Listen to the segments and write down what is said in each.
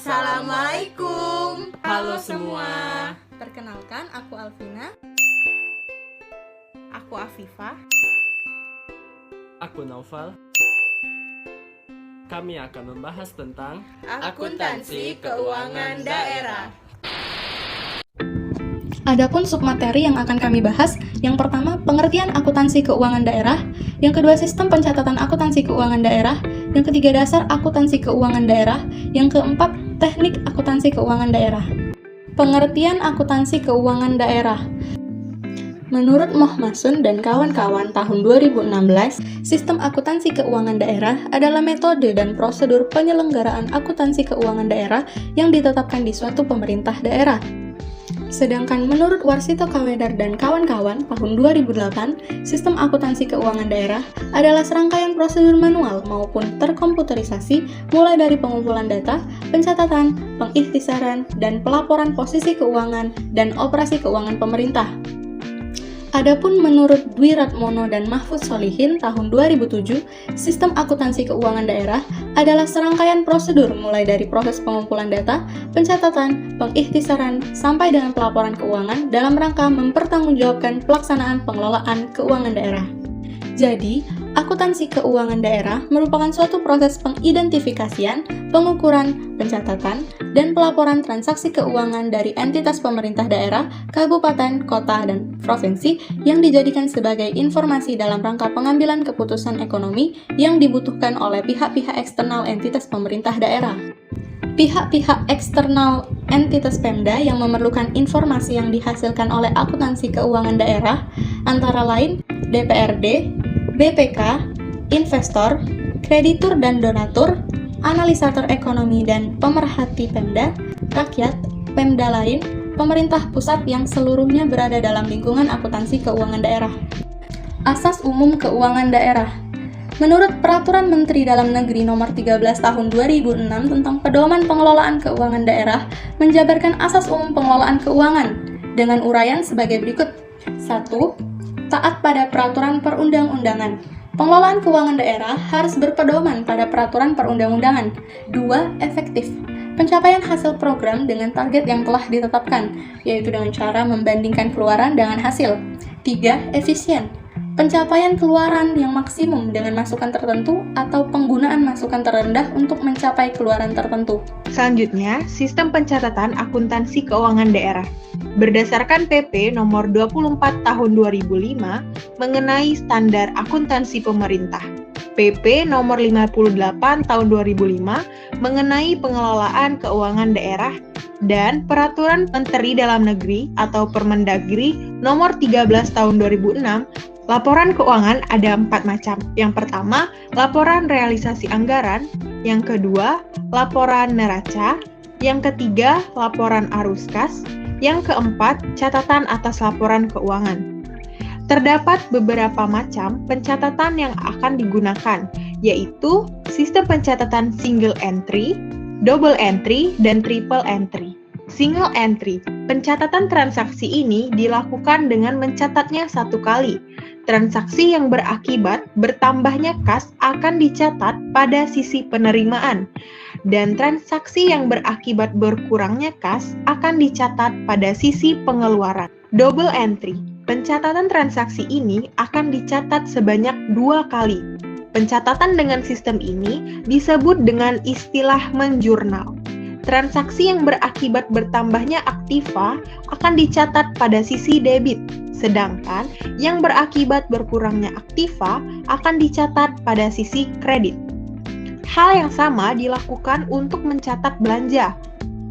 Assalamualaikum. Halo semua. Perkenalkan, aku Alvina. Aku Afifah. Aku Naufal. Kami akan membahas tentang Akuntansi Keuangan Daerah. Adapun submateri yang akan kami bahas, yang pertama pengertian akuntansi keuangan daerah, yang kedua sistem pencatatan akuntansi keuangan daerah, yang ketiga dasar akuntansi keuangan daerah, yang keempat teknik akuntansi keuangan daerah. Pengertian akuntansi keuangan daerah. Menurut Mohmasun dan kawan-kawan tahun 2016, sistem akuntansi keuangan daerah adalah metode dan prosedur penyelenggaraan akuntansi keuangan daerah yang ditetapkan di suatu pemerintah daerah. Sedangkan menurut Warsito Kawedar dan kawan-kawan tahun 2008, sistem akuntansi keuangan daerah adalah serangkaian prosedur manual maupun terkomputerisasi mulai dari pengumpulan data, pencatatan, pengikhtisaran, dan pelaporan posisi keuangan dan operasi keuangan pemerintah. Adapun menurut Dwi Ratmono dan Mahfud Solihin tahun 2007, sistem akuntansi keuangan daerah adalah serangkaian prosedur mulai dari proses pengumpulan data, pencatatan, pengikhtisaran, sampai dengan pelaporan keuangan dalam rangka mempertanggungjawabkan pelaksanaan pengelolaan keuangan daerah. Jadi, akuntansi keuangan daerah merupakan suatu proses pengidentifikasian, pengukuran, pencatatan, dan pelaporan transaksi keuangan dari entitas pemerintah daerah, kabupaten, kota, dan provinsi yang dijadikan sebagai informasi dalam rangka pengambilan keputusan ekonomi yang dibutuhkan oleh pihak-pihak eksternal entitas pemerintah daerah. Pihak-pihak eksternal entitas Pemda yang memerlukan informasi yang dihasilkan oleh akuntansi keuangan daerah antara lain DPRD, BPK, investor, kreditur dan donatur, analisator ekonomi dan pemerhati Pemda, rakyat, Pemda lain, pemerintah pusat yang seluruhnya berada dalam lingkungan akuntansi keuangan daerah. Asas Umum Keuangan Daerah. Menurut Peraturan Menteri Dalam Negeri Nomor 13 Tahun 2006 tentang Pedoman Pengelolaan Keuangan Daerah menjabarkan asas umum pengelolaan keuangan dengan uraian sebagai berikut. 1. Taat pada peraturan perundang-undangan. Pengelolaan keuangan daerah harus berpedoman pada peraturan perundang-undangan. 2. Efektif. Pencapaian hasil program dengan target yang telah ditetapkan, yaitu dengan cara membandingkan keluaran dengan hasil. 3. Efisien. Pencapaian keluaran yang maksimum dengan masukan tertentu atau penggunaan masukan terendah untuk mencapai keluaran tertentu. Selanjutnya, sistem pencatatan akuntansi keuangan daerah. Berdasarkan PP nomor 24 tahun 2005 mengenai standar akuntansi pemerintah. PP nomor 58 tahun 2005 mengenai pengelolaan keuangan daerah dan Peraturan Menteri Dalam Negeri atau Permendagri nomor 13 tahun 2006. Laporan keuangan ada 4 macam. Yang pertama, laporan realisasi anggaran. Yang kedua, laporan neraca. Yang ketiga, laporan arus kas. Yang keempat, catatan atas laporan keuangan. Terdapat beberapa macam pencatatan yang akan digunakan, yaitu sistem pencatatan single entry, double entry, dan triple entry. Single entry, pencatatan transaksi ini dilakukan dengan mencatatnya satu kali. Transaksi yang berakibat bertambahnya kas akan dicatat pada sisi penerimaan, dan transaksi yang berakibat berkurangnya kas akan dicatat pada sisi pengeluaran. Double entry, pencatatan transaksi ini akan dicatat sebanyak 2 kali. Pencatatan dengan sistem ini disebut dengan istilah menjurnal. Transaksi yang berakibat bertambahnya aktiva akan dicatat pada sisi debit, sedangkan yang berakibat berkurangnya aktiva akan dicatat pada sisi kredit. Hal yang sama dilakukan untuk mencatat belanja.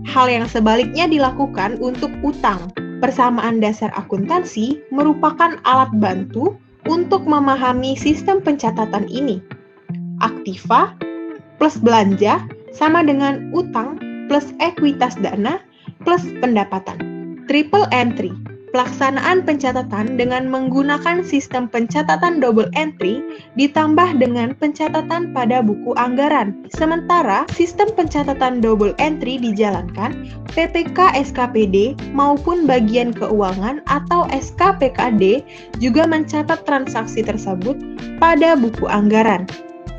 Hal yang sebaliknya dilakukan untuk utang. Persamaan dasar akuntansi merupakan alat bantu untuk memahami sistem pencatatan ini. Aktiva plus belanja sama dengan utang plus ekuitas dana plus pendapatan. Triple entry, pelaksanaan pencatatan dengan menggunakan sistem pencatatan double entry ditambah dengan pencatatan pada buku anggaran. Sementara sistem pencatatan double entry dijalankan PPK SKPD maupun bagian keuangan atau SKPKD juga mencatat transaksi tersebut pada buku anggaran.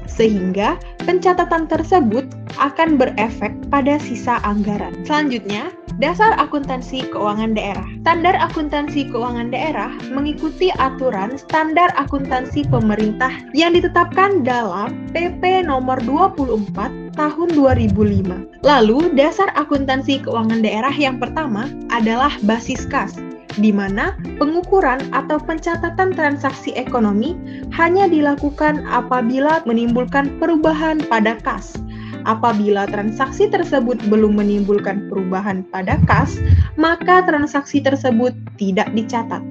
sehingga pencatatan tersebut akan berefek pada sisa anggaran. Selanjutnya, dasar akuntansi keuangan daerah. Standar akuntansi keuangan daerah mengikuti aturan standar akuntansi pemerintah yang ditetapkan dalam PP nomor 24 tahun 2005. Lalu, dasar akuntansi keuangan daerah yang pertama adalah basis kas, di mana pengukuran atau pencatatan transaksi ekonomi hanya dilakukan apabila menimbulkan perubahan pada kas. Apabila transaksi tersebut belum menimbulkan perubahan pada kas, maka transaksi tersebut tidak dicatat.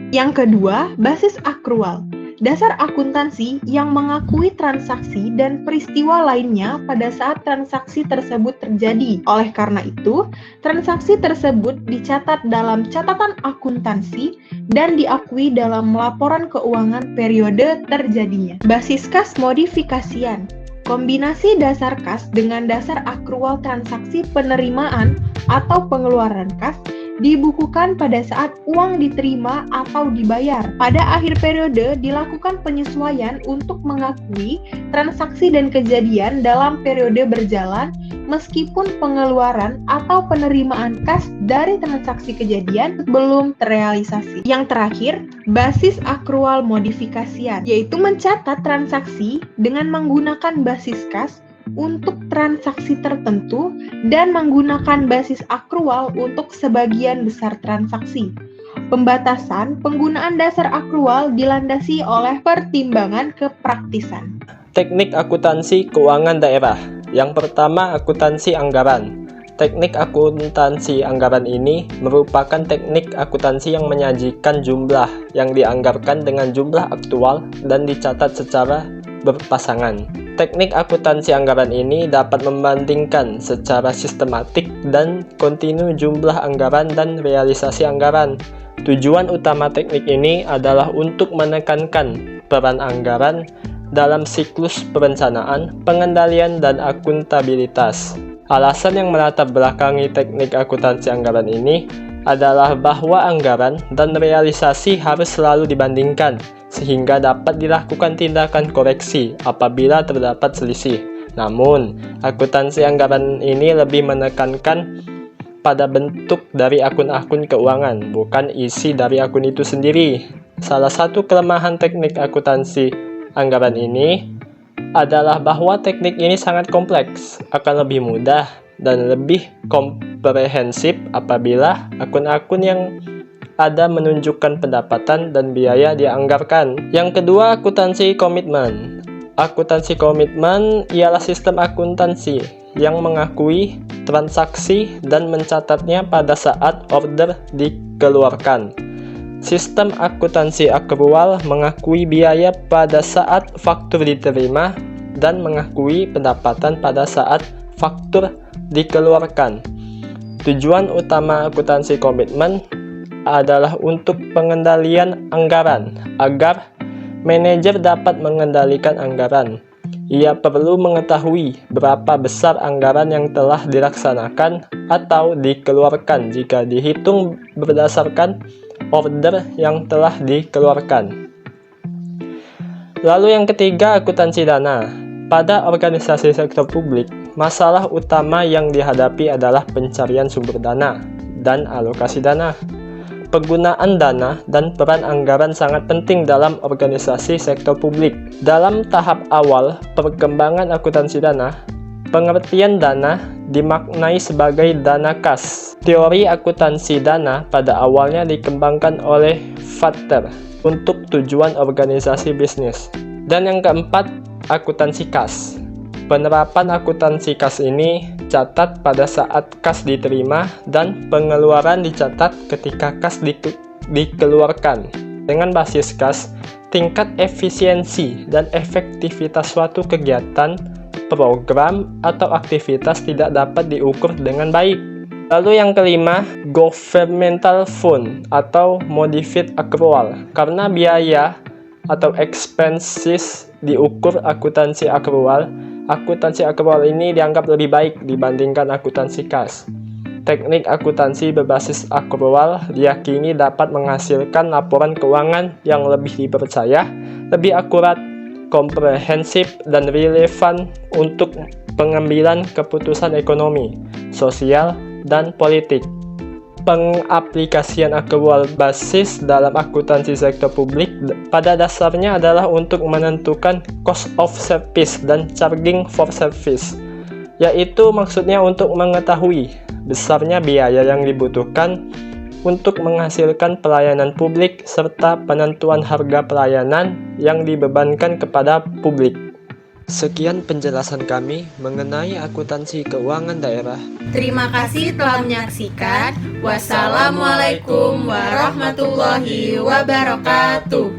Yang kedua, basis akrual. Dasar akuntansi yang mengakui transaksi dan peristiwa lainnya pada saat transaksi tersebut terjadi. Oleh karena itu, transaksi tersebut dicatat dalam catatan akuntansi dan diakui dalam laporan keuangan periode terjadinya. Basis kas modifikasian. Kombinasi dasar kas dengan dasar akrual transaksi penerimaan atau pengeluaran kas dibukukan pada saat uang diterima atau dibayar. Pada akhir periode dilakukan penyesuaian untuk mengakui transaksi dan kejadian dalam periode berjalan meskipun pengeluaran atau penerimaan kas dari transaksi kejadian belum terrealisasi. Yang terakhir, basis akrual modifikasian, yaitu mencatat transaksi dengan menggunakan basis kas untuk transaksi tertentu dan menggunakan basis akrual untuk sebagian besar transaksi. Pembatasan penggunaan dasar akrual dilandasi oleh pertimbangan kepraktisan. Teknik akuntansi keuangan daerah. Yang pertama, akuntansi anggaran. Teknik akuntansi anggaran ini merupakan teknik akuntansi yang menyajikan jumlah yang dianggarkan dengan jumlah aktual dan dicatat secara berpasangan. Teknik akuntansi anggaran ini dapat membandingkan secara sistematik dan kontinu jumlah anggaran dan realisasi anggaran. Tujuan utama teknik ini adalah untuk menekankan peran anggaran dalam siklus perencanaan, pengendalian, dan akuntabilitas. Alasan yang melatar belakangi teknik akuntansi anggaran ini adalah bahwa anggaran dan realisasi harus selalu dibandingkan, sehingga dapat dilakukan tindakan koreksi apabila terdapat selisih. Namun, akuntansi anggaran ini lebih menekankan pada bentuk dari akun-akun keuangan, bukan isi dari akun itu sendiri. Salah satu kelemahan teknik akuntansi anggaran ini adalah bahwa teknik ini sangat kompleks, akan lebih mudah dan lebih komprehensif apabila akun-akun yang ada menunjukkan pendapatan dan biaya dianggarkan. Yang kedua, akuntansi komitmen. Akuntansi komitmen ialah sistem akuntansi yang mengakui transaksi dan mencatatnya pada saat order dikeluarkan. Sistem akuntansi akrual mengakui biaya pada saat faktur diterima dan mengakui pendapatan pada saat faktur dikeluarkan. Tujuan utama akuntansi komitmen adalah untuk pengendalian anggaran. Agar manajer dapat mengendalikan anggaran, ia perlu mengetahui berapa besar anggaran yang telah dilaksanakan atau dikeluarkan jika dihitung berdasarkan order yang telah dikeluarkan. Lalu yang ketiga, akuntansi dana. Pada organisasi sektor publik, masalah utama yang dihadapi adalah pencarian sumber dana dan alokasi dana. Penggunaan dana dan peran anggaran sangat penting dalam organisasi sektor publik. Dalam tahap awal perkembangan akuntansi dana, pengertian dana dimaknai sebagai dana kas. Teori akuntansi dana pada awalnya dikembangkan oleh Vater untuk tujuan organisasi bisnis. Dan yang keempat, akuntansi kas. Penerapan akuntansi kas ini catat pada saat kas diterima dan pengeluaran dicatat ketika kas dikeluarkan. Dengan basis kas, tingkat efisiensi dan efektivitas suatu kegiatan, program, atau aktivitas tidak dapat diukur dengan baik. Lalu yang kelima, governmental fund atau modified accrual. Karena biaya atau expenses diukur akuntansi akrual ini dianggap lebih baik dibandingkan akuntansi kas. Teknik akuntansi berbasis akrual diyakini dapat menghasilkan laporan keuangan yang lebih dipercaya, lebih akurat, komprehensif, dan relevan untuk pengambilan keputusan ekonomi, sosial, dan politik. Pengaplikasian aktual basis dalam akuntansi sektor publik pada dasarnya adalah untuk menentukan cost of service dan charging for service, yaitu maksudnya untuk mengetahui besarnya biaya yang dibutuhkan untuk menghasilkan pelayanan publik serta penentuan harga pelayanan yang dibebankan kepada publik. Sekian penjelasan kami mengenai akuntansi keuangan daerah. Terima kasih telah menyaksikan. Wassalamualaikum warahmatullahi wabarakatuh.